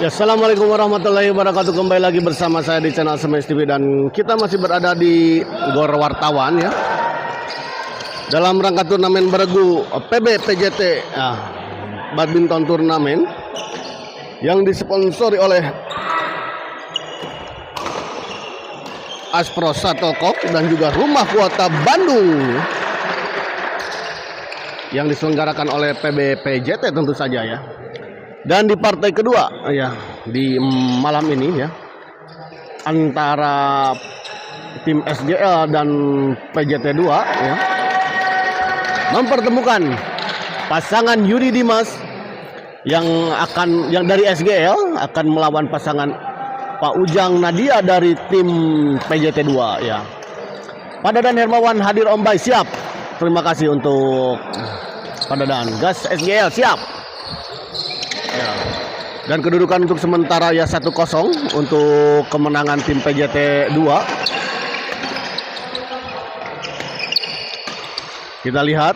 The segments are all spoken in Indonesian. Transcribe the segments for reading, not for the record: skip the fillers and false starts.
Ya, assalamualaikum warahmatullahi wabarakatuh. Kembali lagi bersama saya di channel Semes TV dan kita masih berada di Gor Wartawan ya. Dalam rangka turnamen beregu PB PJT badminton turnamen yang disponsori oleh Aspro Shuttlecock dan juga Rumah Kuota Bandung yang diselenggarakan oleh PB PJT tentu saja ya. Dan di partai kedua ya di malam ini ya antara tim SGL dan PJT 2 ya mempertemukan pasangan Yudi Dimas yang dari SGL akan melawan pasangan Pak Ujang Nadia dari tim PJT 2 ya. Pak Dadan Hermawan hadir Om Bay, siap. Terima kasih untuk Pak Dadan. Gas SGL siap. Ya. Dan kedudukan untuk sementara ya 1-0 untuk kemenangan tim PJT 2. Kita lihat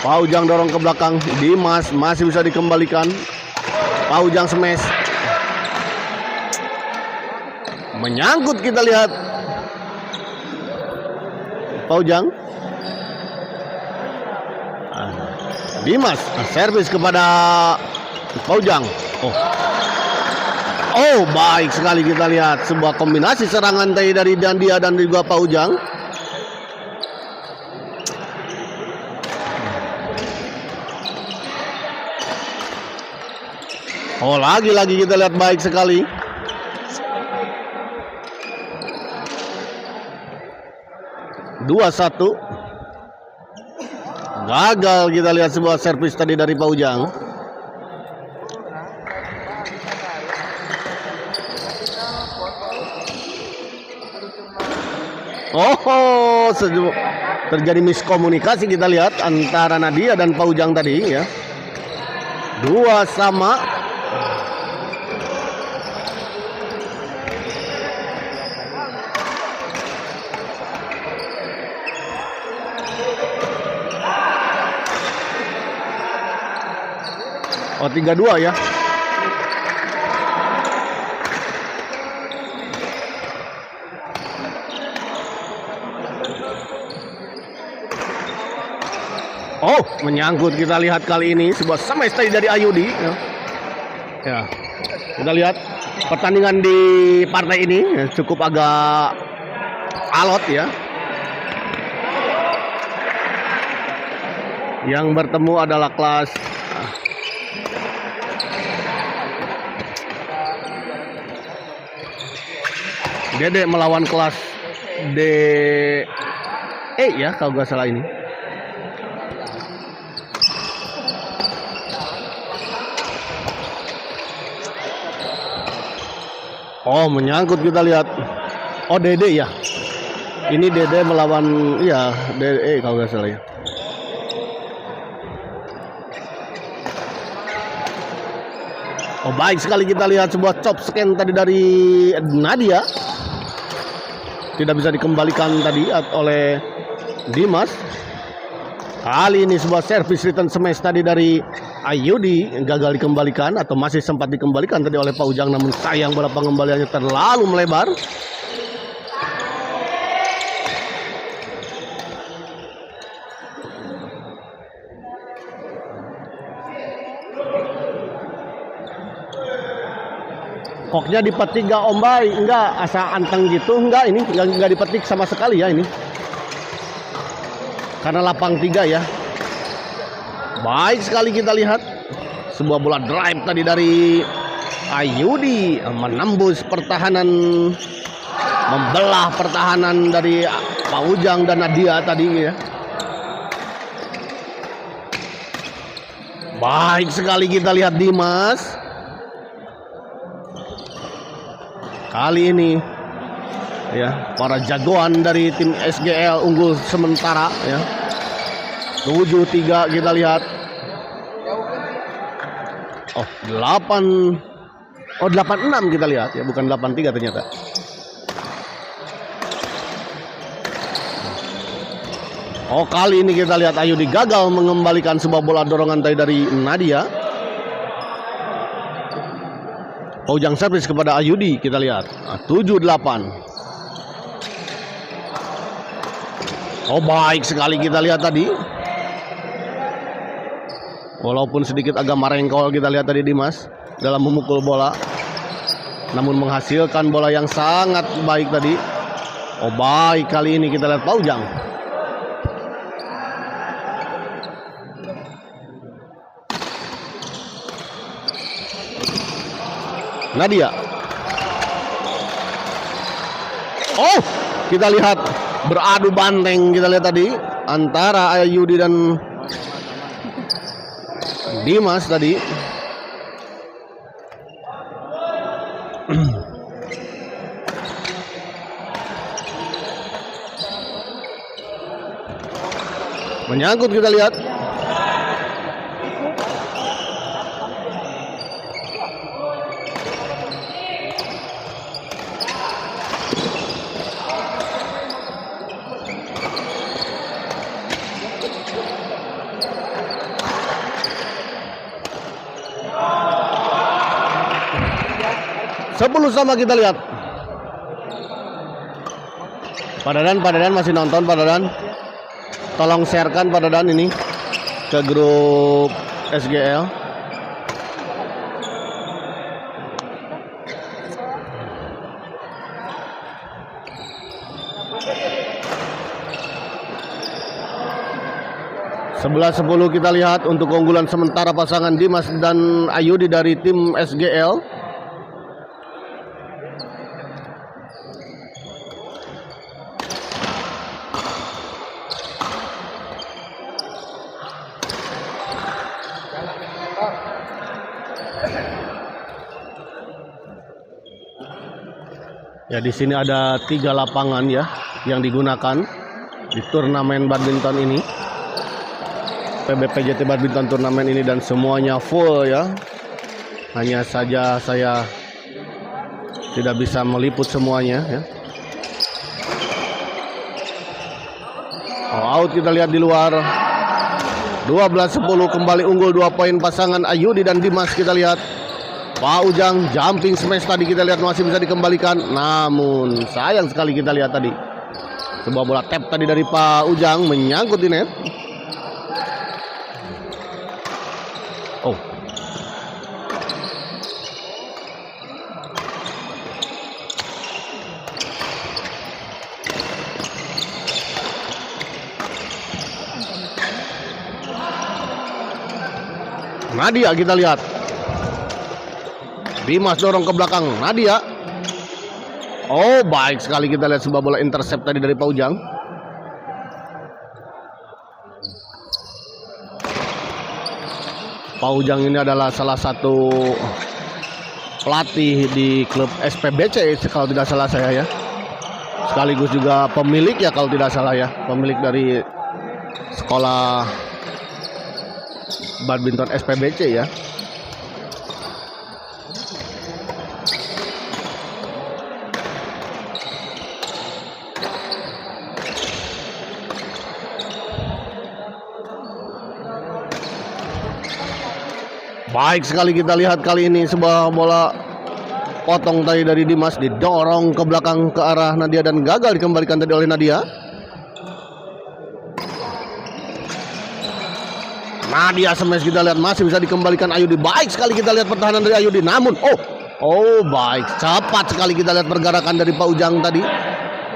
Pak Ujang dorong ke belakang, Dimas masih bisa dikembalikan. Pak Ujang smash. Menyangkut, kita lihat Pak Ujang. Dimas servis kepada Pak Ujang. Oh, baik sekali, kita lihat sebuah kombinasi serangan tadi dari Dandia dan juga Pak Ujang. Oh, lagi-lagi kita lihat baik sekali. Dua satu. Gagal, kita lihat sebuah servis tadi dari Pak Ujang. Oh, terjadi miskomunikasi kita lihat antara Nadia dan Pak Ujang tadi ya. 2-2. Oh, 3-2 ya. Oh, menyangkut, kita lihat kali ini sebuah smash tadi dari Ayudi ya. Ya. Kita lihat pertandingan di partai ini ya, cukup agak alot ya. Yang bertemu adalah kelas Dede melawan kelas DE ya kalau nggak salah ini. Oh, menyangkut, kita lihat. Oh, Dede ya. Ini Dede melawan ya DE kalau nggak salah ya. Oh, baik sekali, kita lihat sebuah chop scan tadi dari Nadia. Tidak bisa dikembalikan tadi oleh Dimas. Kali ini sebuah servis return smash tadi dari Ayudi gagal dikembalikan atau masih sempat dikembalikan tadi oleh Pak Ujang, namun sayang bola pengembaliannya terlalu melebar. Koknya dipetik gak Om Bay? Enggak, asal anteng gitu. Enggak, ini enggak dipetik sama sekali ya ini. Karena lapang 3 ya. Baik sekali, kita lihat sebuah bola drive tadi dari Ayudi menembus pertahanan, membelah pertahanan dari Pak Ujang dan Nadia tadi ya. Baik sekali, kita lihat Dimas. Kali ini ya para jagoan dari tim SGL unggul sementara ya. 7-3 kita lihat. Oh, 8-6 kita lihat ya, bukan 8-3 ternyata. Oh, kali ini kita lihat Ayudi gagal mengembalikan sebuah bola dorongan tadi dari Nadia. Pak Ujang servis kepada Ayudi, kita lihat. 7-8. Oh, baik sekali kita lihat tadi. Walaupun sedikit agak marengkol kita lihat tadi Dimas dalam memukul bola, namun menghasilkan bola yang sangat baik tadi. Oh, baik kali ini kita lihat Pak Ujang. Nadia. Oh, kita lihat beradu banteng kita lihat tadi antara Ayudi dan Dimas tadi. Menyangkut kita lihat. Sepuluh sama kita lihat. Pak Dadan masih nonton Pak Dadan. Tolong sharekan Pak Dadan ini ke grup SGL. Sebelas 10 kita lihat untuk keunggulan sementara pasangan Dimas dan Ayudi dari tim SGL. Ya, di sini ada 3 lapangan ya yang digunakan di turnamen badminton ini. PBPJT badminton turnamen ini dan semuanya full ya. Hanya saja saya tidak bisa meliput semuanya ya. Oh, out kita lihat di luar. 12-10 kembali unggul 2 poin pasangan Ayudi dan Dimas kita lihat. Pak Ujang jumping smash tadi kita lihat masih bisa dikembalikan, namun sayang sekali kita lihat tadi sebuah bola tap tadi dari Pak Ujang menyangkut di net. Oh, Nadia kita lihat. Dimas dorong ke belakang Nadia. Oh, baik sekali kita lihat sebuah bola intercept tadi dari Pak Ujang. Pak Ujang ini adalah salah satu pelatih di klub SPBC kalau tidak salah saya ya. Sekaligus juga pemilik ya kalau tidak salah ya. Pemilik dari sekolah badminton SPBC ya. Baik sekali kita lihat kali ini sebuah bola potong tadi dari Dimas didorong ke belakang ke arah Nadia dan gagal dikembalikan tadi oleh Nadia. Nadia smash kita lihat masih bisa dikembalikan Ayudi. Baik sekali kita lihat pertahanan dari Ayudi, namun oh baik cepat sekali kita lihat pergerakan dari Pak Ujang tadi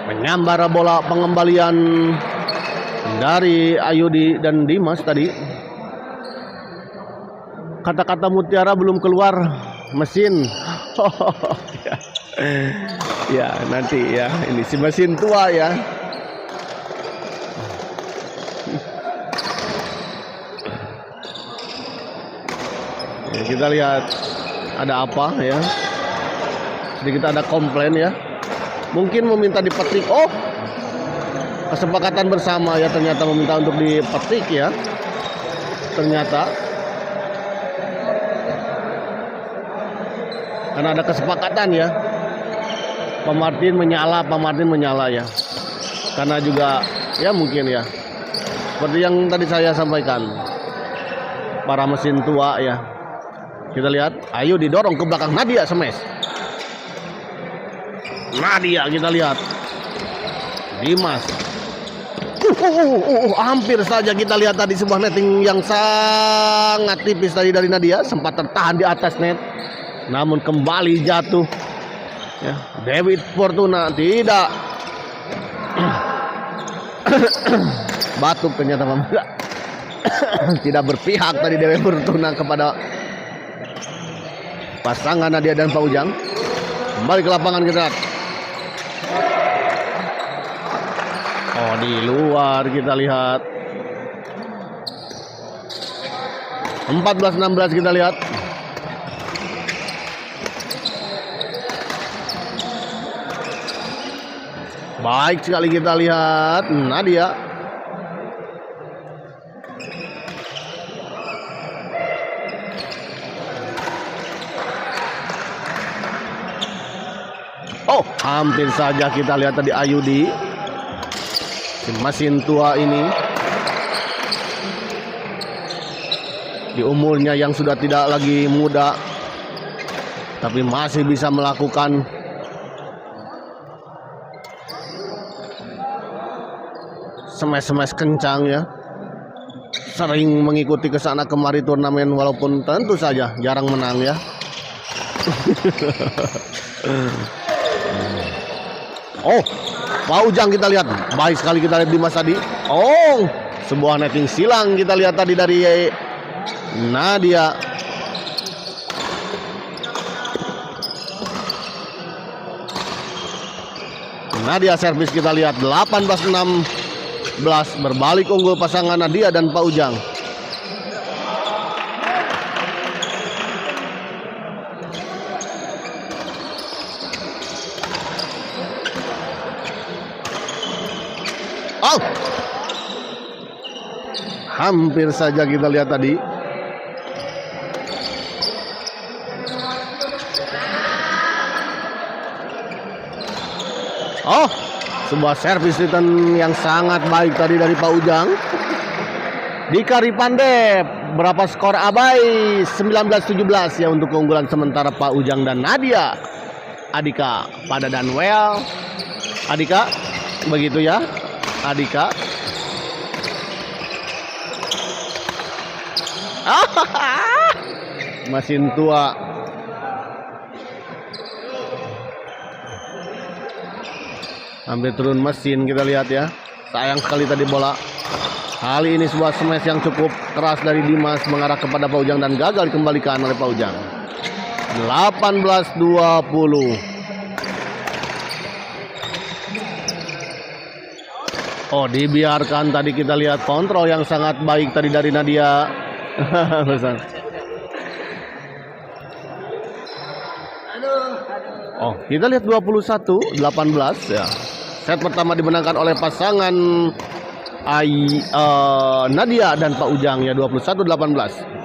menyambar bola pengembalian dari Ayudi dan Dimas tadi. Kata-kata mutiara belum keluar mesin. Ya nanti ya, ini si mesin tua ya. Ya, kita lihat ada apa ya. Sedikit ada komplain ya. Mungkin meminta dipetik. Oh, kesepakatan bersama ya, ternyata meminta untuk dipetik ya. Ternyata karena ada kesepakatan ya. Pak Martin menyala ya. Karena juga ya mungkin ya, seperti yang tadi saya sampaikan, para mesin tua ya, Kita lihat, Ayu didorong ke belakang, Nadia smash. Nadia kita lihat. Dimas. Hampir saja kita lihat tadi sebuah netting yang sangat tipis tadi dari Nadia, sempat tertahan di atas net. Namun kembali jatuh. Ya, Dewi Fortuna tidak. Batuk ternyata tidak berpihak tadi Dewi Fortuna kepada pasangan Nadia dan Pak Ujang. Kembali ke lapangan kita. Oh, di luar kita lihat. 14-16 kita lihat. Baik sekali kita lihat Nadia. Oh, hampir saja kita lihat tadi Ayudi. Si mesin tua ini di umurnya yang sudah tidak lagi muda, tapi masih bisa melakukan smash-smash kencang ya. Sering mengikuti kesana kemari turnamen walaupun tentu saja jarang menang ya. Oh, Pak Ujang kita lihat. Baik sekali kita lihat Dimas tadi. Oh, sebuah netting silang kita lihat tadi dari Nadia. Nadia servis kita lihat 18-16, berbalik unggul pasangan Nadia dan Pak Ujang. Oh, hampir saja kita lihat tadi. Oh, sebuah servis return yang sangat baik tadi dari Pak Ujang. Dika Ripande, berapa skor abai? 19-17 ya untuk keunggulan sementara Pak Ujang dan Nadia. Adika pada Danwell. Adika, begitu ya. Adika. Mesin tua. Hampir turun mesin kita lihat ya. Sayang sekali tadi bola. Kali ini sebuah smash yang cukup keras dari Dimas mengarah kepada Pak Ujang dan gagal dikembalikan oleh Pak Ujang. 18-20. Oh, dibiarkan tadi kita lihat kontrol yang sangat baik tadi dari Nadia. Oh, kita lihat 21-18 ya. Set pertama dimenangkan oleh pasangan Nadia dan Pak Ujang ya, 21-18.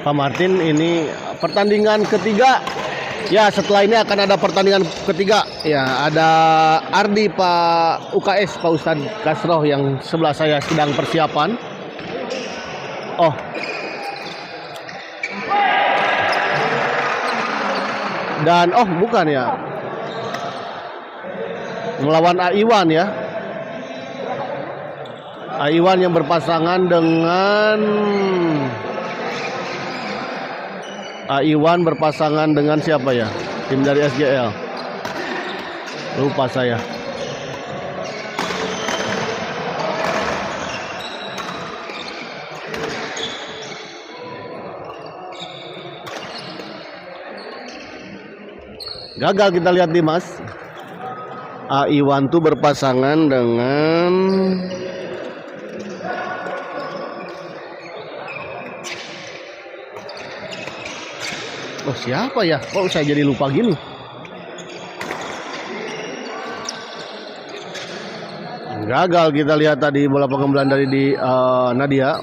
Pak Martin, ini pertandingan ketiga. Ya, setelah ini akan ada pertandingan ketiga. Ya, ada Ardi Pak UKS, Pak Ustadz Kasroh yang sebelah saya sedang persiapan. Oh. Dan oh, bukan ya. Melawan Aiwan ya. Aiwan yang berpasangan dengan Iwan berpasangan dengan siapa ya? Tim dari SGL. Lupa saya. Gagal kita lihat Dimas. Iwan tuh berpasangan dengan oh, siapa ya? Kok saya jadi lupa gini? Gagal kita lihat tadi bola pengembalan dari Nadia.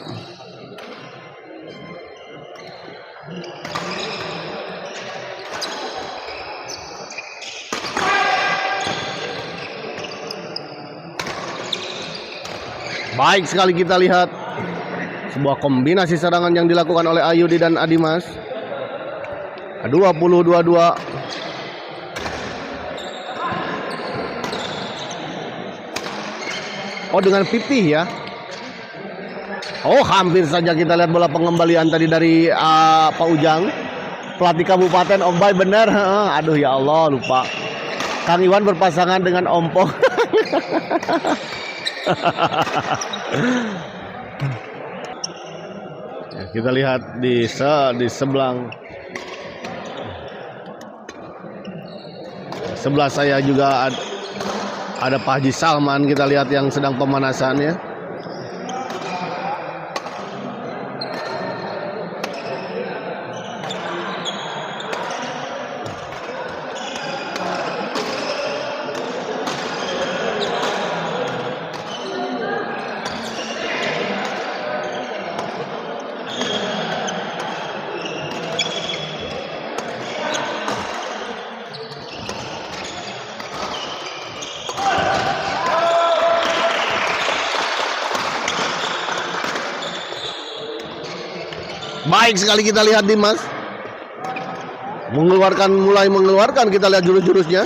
Baik sekali kita lihat sebuah kombinasi serangan yang dilakukan oleh Ayudi dan Adimas. 20-22. Oh, dengan pipih ya. Oh, hampir saja kita lihat bola pengembalian tadi dari Pak Ujang, pelatih Kabupaten Ombay. Benar. Aduh ya Allah, lupa. Kang Iwan berpasangan dengan Ompong. Ya, kita lihat di sebelah saya juga ada Pak Haji Salman, kita lihat yang sedang pemanasan ya. Baik sekali kita lihat Dimas mulai mengeluarkan kita lihat jurus-jurusnya,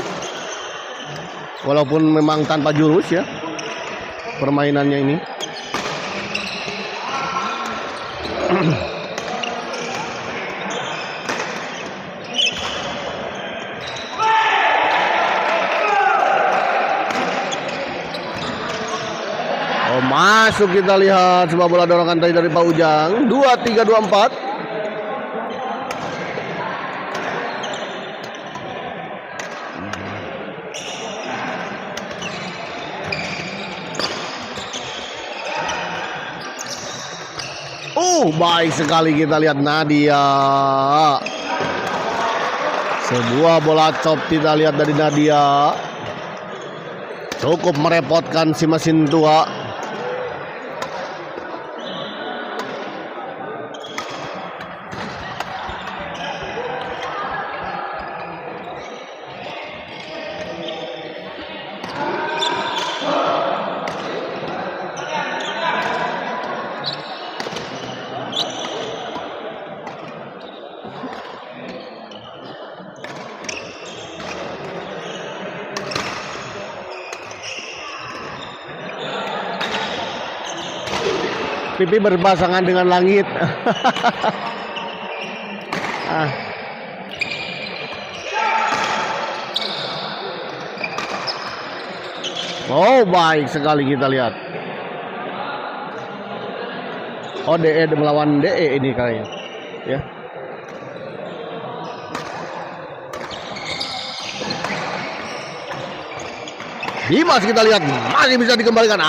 walaupun memang tanpa jurus ya permainannya ini. Oh, masuk kita lihat sebuah bola dorongan tadi dari Pak Ujang. 2-3-2-4. Baik sekali kita lihat Nadia. Sebuah bola chop kita lihat dari Nadia. Cukup merepotkan si mesin tua. Pipi berpasangan dengan langit. Oh, baik sekali kita lihat. Oh, DE melawan DE ini kayaknya. Ya. Dimas kita lihat masih bisa dikembalikan.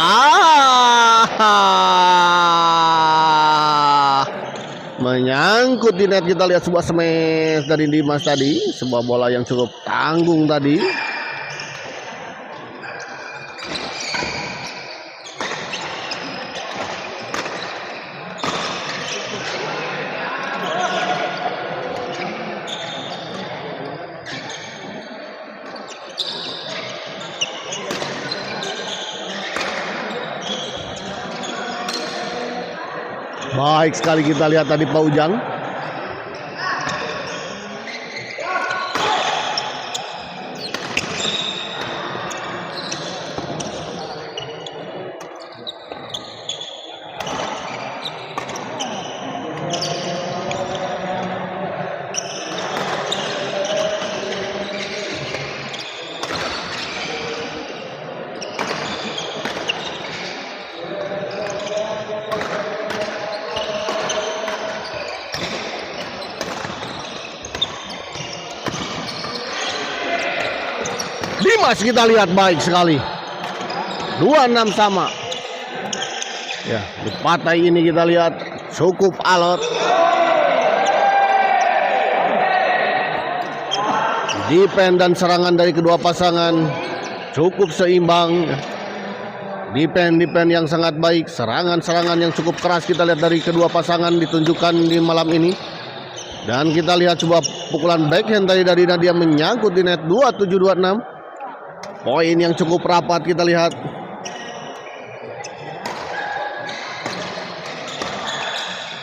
Menyangkut di net kita lihat sebuah smash dari Dimas tadi, sebuah bola yang cukup tanggung tadi. Baik sekali kita lihat tadi Pak Ujang. Dimas kita lihat baik sekali. 26 sama. Ya, di partai ini kita lihat cukup alot. Defense dan serangan dari kedua pasangan cukup seimbang. Defense yang sangat baik, serangan-serangan yang cukup keras kita lihat dari kedua pasangan ditunjukkan di malam ini. Dan kita lihat sebuah pukulan backhand tadi dari Nadia menyangkut di net 27-26. Poin yang cukup rapat kita lihat.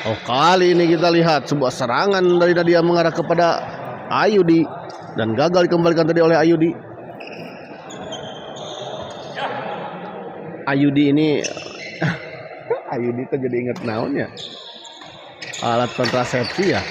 Oh, kali ini kita lihat sebuah serangan dari Nadia mengarah kepada Ayudi dan gagal dikembalikan tadi oleh Ayudi. Ayudi ini Ayudi itu jadi inget naonnya, alat kontrasepsi ya.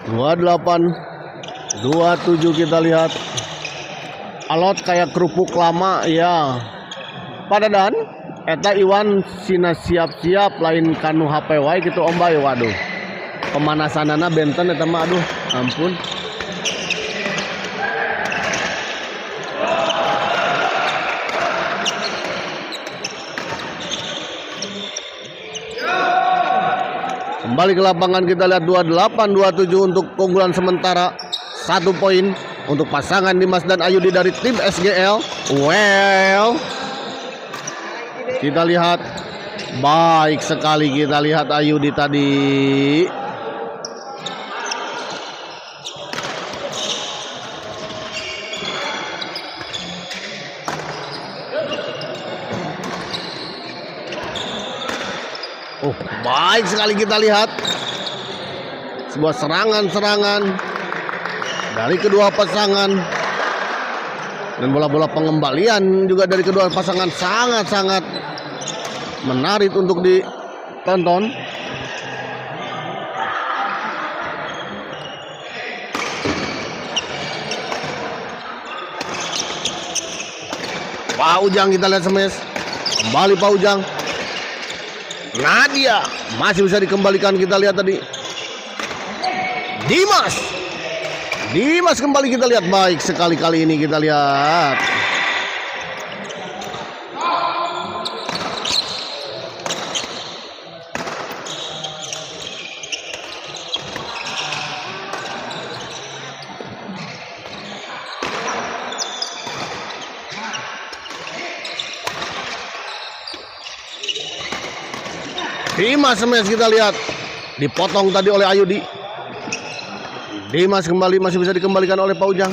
Dua 27 kita lihat. Alot kayak kerupuk lama ya. Padadan eta Iwan sina siap-siap lain kanu HP wae gitu Om Bay. Waduh, pemanasanana benten eta mah, aduh ampun. Kembali ke lapangan kita lihat 28-27 untuk keunggulan sementara. 1 poin untuk pasangan Dimas dan Ayudi dari tim SGL. Well, kita lihat baik sekali, kita lihat Ayudi tadi. Oh, baik sekali kita lihat sebuah serangan-serangan dari kedua pasangan dan bola-bola pengembalian juga dari kedua pasangan sangat-sangat menarik untuk ditonton. Pak Ujang kita lihat smash kembali Pak Ujang. Nadia masih bisa dikembalikan, kita lihat tadi. Dimas kembali kita lihat baik sekali kali ini kita lihat. Dimas smash kita lihat dipotong tadi oleh Ayudi. Dimas kembali masih bisa dikembalikan oleh Pak Ujang.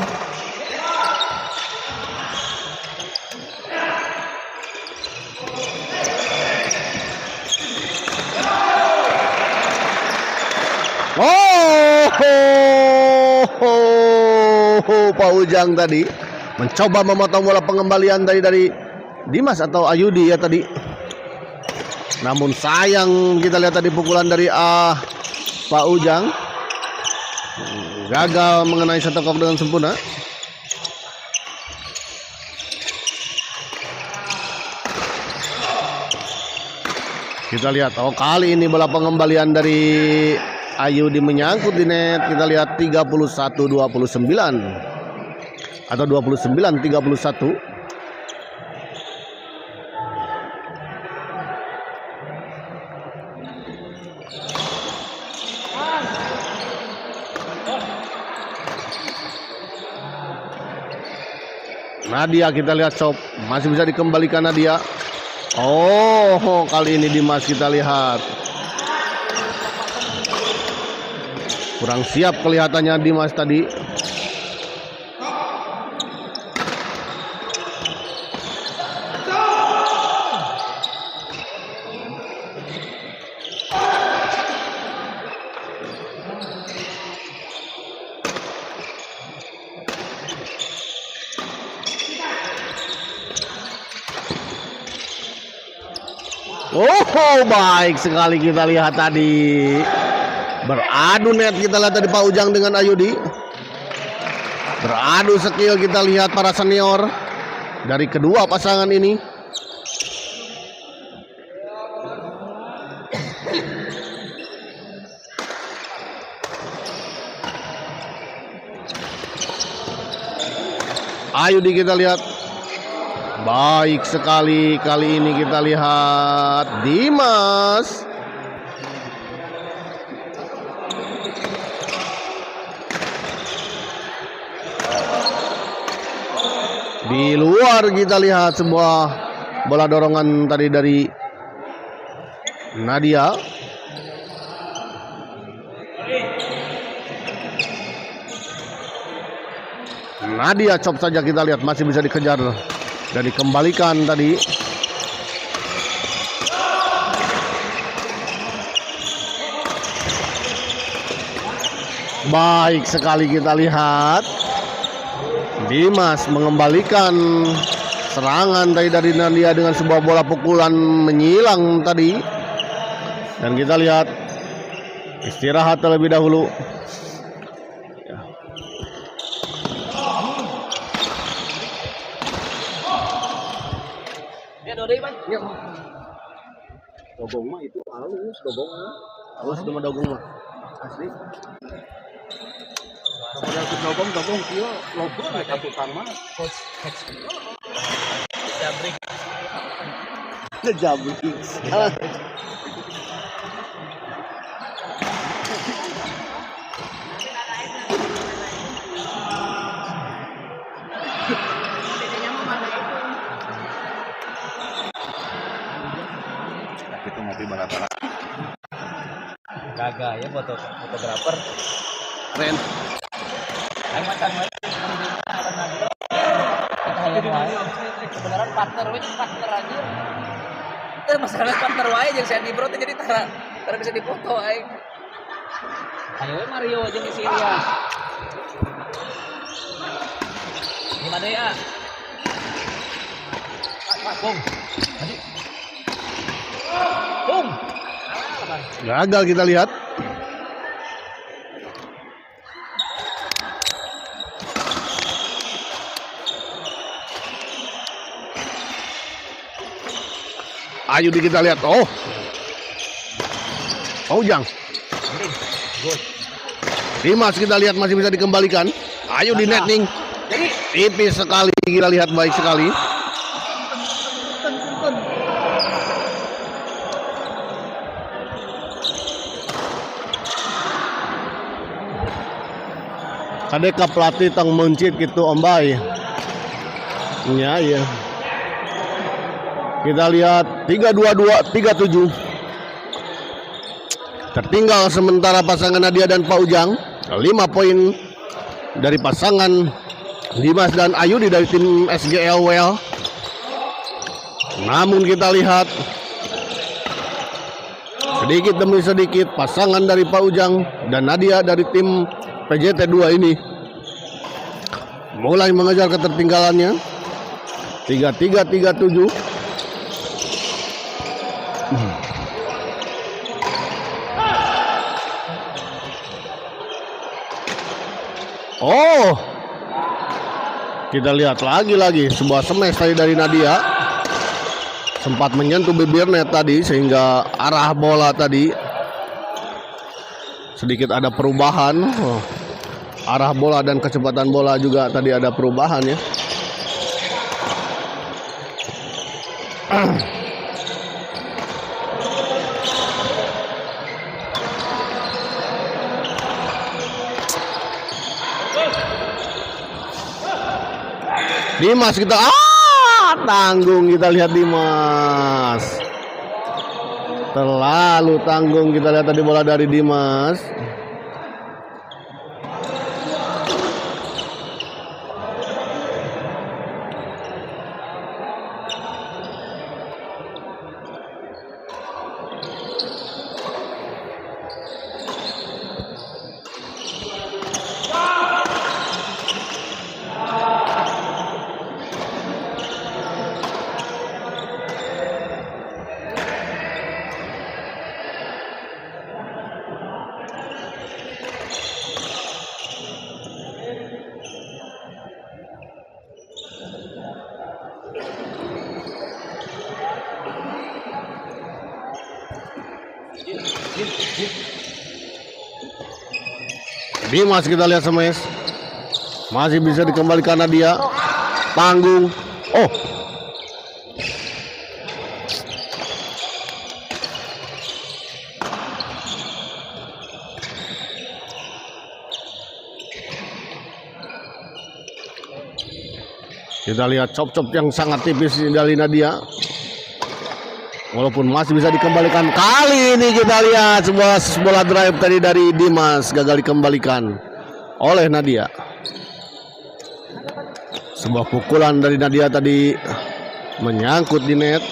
Pak Ujang tadi mencoba memotong bola pengembalian dari Dimas atau Ayudi ya tadi. Namun sayang kita lihat tadi pukulan dari Pak Ujang gagal mengenai shuttlecock dengan sempurna. Kita lihat, oh kali ini bola pengembalian dari Ayudi menyangkut di net. Kita lihat 31-29 atau 29-31. Nadia kita lihat chop masih bisa dikembalikan Nadia. Oh, kali ini Dimas kita lihat kurang siap kelihatannya Dimas tadi. Oh, baik sekali kita lihat tadi. Beradu net kita lihat tadi Pak Ujang dengan Ayudi. Beradu skill kita lihat para senior dari kedua pasangan ini. Ayudi kita lihat Baik sekali, kali ini kita lihat Dimas. Di luar kita lihat sebuah bola dorongan tadi dari Nadia. Nadia chop saja, kita lihat masih bisa dikejar dan dikembalikan tadi. Baik sekali kita lihat Dimas mengembalikan serangan tadi dari Nadia dengan sebuah bola pukulan menyilang tadi. Dan kita lihat istirahat terlebih dahulu. Dogong mah itu halus, dogong halus cuma dogong mah asli. Modal ke dogong kieu logo ka tukang mah jabrik. Jabrik. Itu ngopi bala-bala. Kagak ya fotografer. Keren. Sebenarnya partner aja. Masalah partner wae jeung Sandy Bro teh jadi tara bisa dipoto aing. Ayo Mario jeung si Ilyas. Gimana ya? Bung. Bung. Gagal kita lihat. Ayo kita lihat. Oh. Ujang. Dimas kita lihat masih bisa dikembalikan. Ayo di netting. Tipis sekali, kita lihat baik sekali. Kadeka pelatih tang mencit gitu Om Bay. Iya. Kita lihat 3-2-2-3-7. Tertinggal sementara pasangan Nadia dan Pak Ujang. 5 poin dari pasangan Dimas dan Ayudi dari tim SGL Well. Namun kita lihat sedikit demi sedikit pasangan dari Pak Ujang dan Nadia dari tim PJT 2 ini mulai mengejar ketertinggalannya. 3-3-3-7. Oh, kita lihat lagi sebuah smash tadi dari Nadia, sempat menyentuh bibir net tadi sehingga arah bola tadi sedikit ada perubahan. Arah bola dan kecepatan bola juga tadi ada perubahan ya. Dimas kita tanggung, kita lihat Dimas terlalu tanggung, kita lihat tadi bola dari Dimas. Dimas kita lihat smash, masih bisa dikembalikan Nadia, tanggung. Oh, Kita lihat chop-chop yang sangat tipis dari Nadia. Walaupun masih bisa dikembalikan. Kali ini kita lihat sebuah bola drive tadi dari Dimas gagal dikembalikan oleh Nadia. Sebuah pukulan dari Nadia tadi menyangkut di net.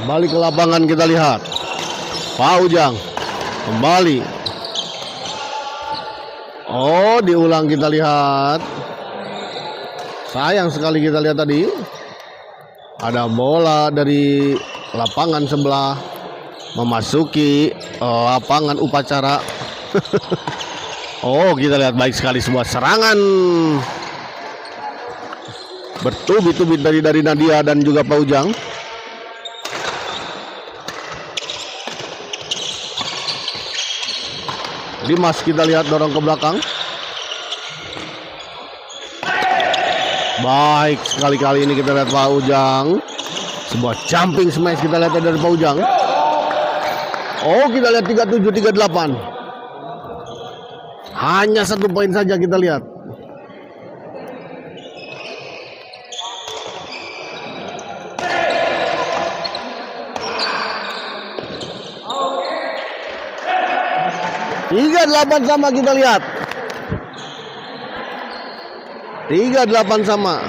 Kembali ke lapangan kita lihat Pak Ujang kembali. Oh, diulang kita lihat. Sayang sekali kita lihat tadi ada bola dari lapangan sebelah memasuki lapangan upacara. Oh, kita lihat baik sekali sebuah serangan bertubi-tubi dari Nadia dan juga Pak Ujang. Dimas kita lihat dorong ke belakang. Baik sekali kali ini kita lihat Pak Ujang. Sebuah jumping smash kita lihat dari Pak Ujang. Oh, kita lihat 37-38. Hanya 1 poin saja kita lihat. Tiga 8 sama kita lihat. 3-8 sama.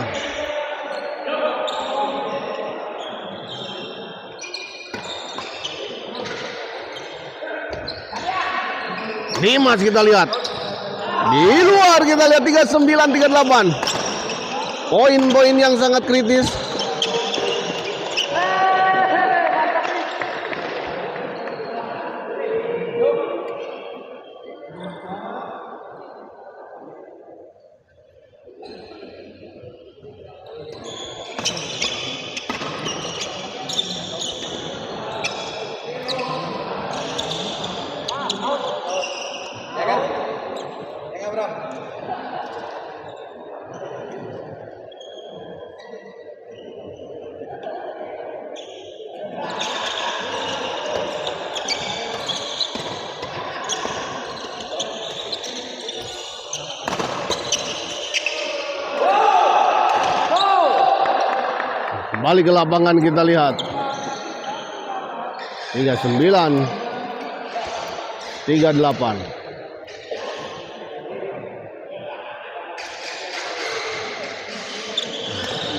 Dimas kita lihat. Di luar kita lihat 39-38. Poin-poin yang sangat kritis. Kembali ke lapangan kita lihat 39-38.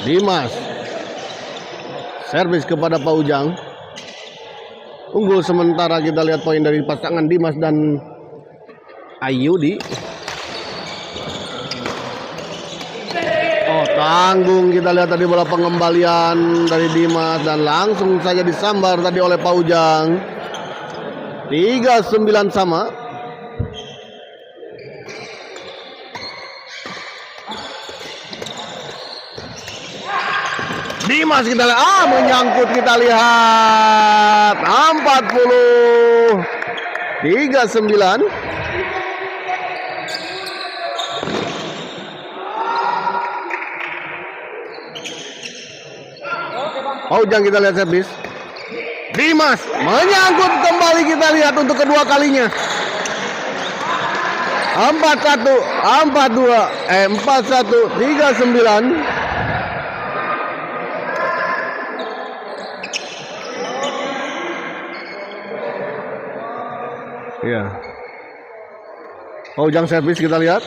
Dimas servis kepada Pak Ujang. Unggul sementara kita lihat poin dari pasangan Dimas dan Ayudi. Oh, tanggung kita lihat tadi bola pengembalian dari Dimas dan langsung saja disambar tadi oleh Pak Ujang. 39 sama. Dimas kita lihat menyangkut kita lihat 40-39. Pak Ujang kita lihat servis. Dimas menyangkut kembali kita lihat untuk kedua kalinya. 41-39. Iya. Pak Ujang servis kita lihat.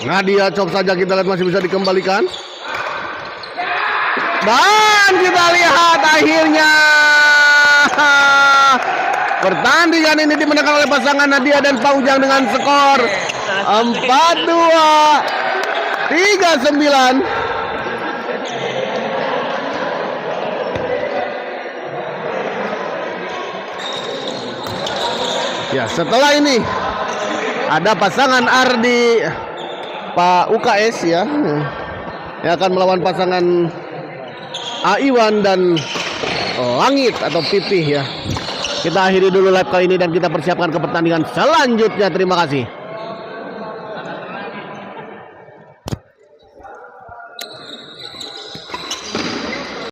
Nadia chop saja kita lihat masih bisa dikembalikan. Dan kita lihat akhirnya Pertandingan ini dimenangkan oleh pasangan Nadia dan Pak Ujang dengan skor 4-2, 3-9. Ya, setelah ini ada pasangan Ardi Pak UKS ya, yang akan melawan pasangan Aiwan dan Langit atau Pipih ya. Kita akhiri dulu live kali ini dan kita persiapkan ke pertandingan selanjutnya. Terima kasih.